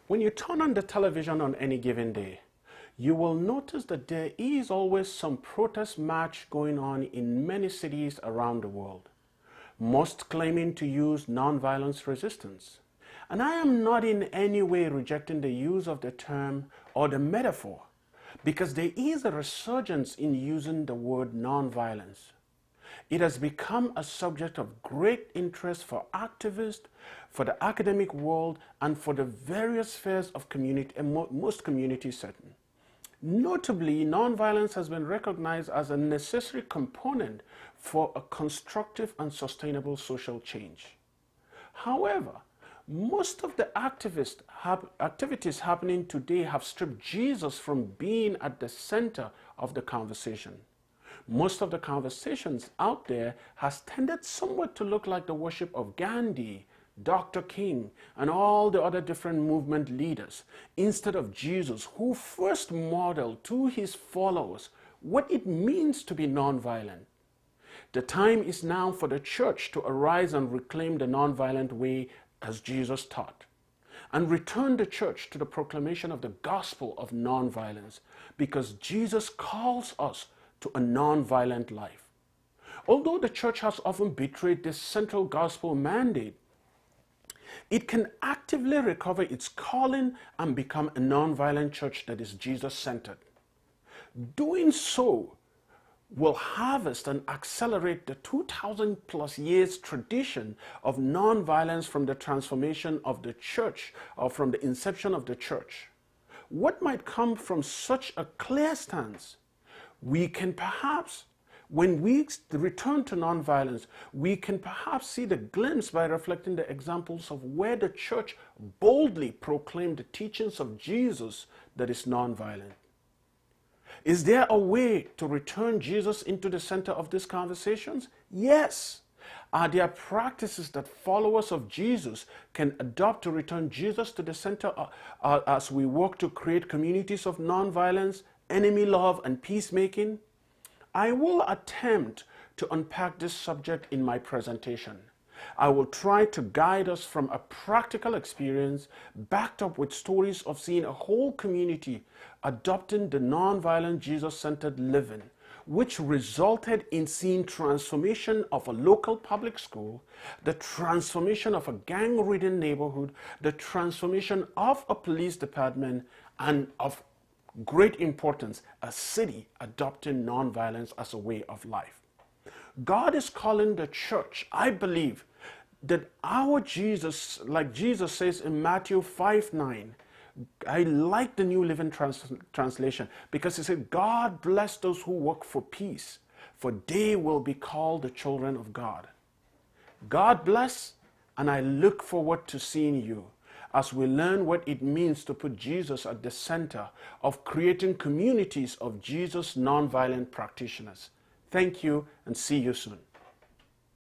When you turn on the television on any given day, you will notice that there is always some protest march going on in many cities around the world, most claiming to use nonviolence resistance. And I am not in any way rejecting the use of the term or the metaphor, because there is a resurgence in using the word nonviolence. It has become a subject of great interest for activists, for the academic world, and for the various spheres of community, most community settings. Notably, nonviolence has been recognized as a necessary component for a constructive and sustainable social change. However, most of the activities happening today have stripped Jesus from being at the center of the conversation. Most of the conversations out there has tended somewhat to look like the worship of Gandhi, Dr. King, and all the other different movement leaders, instead of Jesus, who first modeled to his followers what it means to be nonviolent. The time is now for the church to arise and reclaim the nonviolent way as Jesus taught, and return the church to the proclamation of the gospel of nonviolence, because Jesus calls us to a nonviolent life. Although the church has often betrayed this central gospel mandate, it can actively recover its calling and become a nonviolent church that is Jesus-centered. Doing so will harvest and accelerate the 2,000 plus years tradition of nonviolence from the transformation of the church, or from the inception of the church. What might come from such a clear stance? We can perhaps, when we return to nonviolence, we can perhaps see the glimpse by reflecting the examples of where the church boldly proclaimed the teachings of Jesus that is nonviolent. Is there a way to return Jesus into the center of these conversations? Yes. Are there practices that followers of Jesus can adopt to return Jesus to the center as we work to create communities of nonviolence, enemy love, and peacemaking? I will attempt to unpack this subject in my presentation. I will try to guide us from a practical experience backed up with stories of seeing a whole community adopting the nonviolent Jesus-centered living, which resulted in seeing transformation of a local public school, the transformation of a gang-ridden neighborhood, the transformation of a police department, and of great importance, a city adopting nonviolence as a way of life. God is calling the church, I believe, that our Jesus, like Jesus says in Matthew 5:9, I like the New Living Translation, because it said, God bless those who work for peace, for they will be called the children of God. God bless, and I look forward to seeing you as we learn what it means to put Jesus at the center of creating communities of Jesus nonviolent practitioners. Thank you, and see you soon.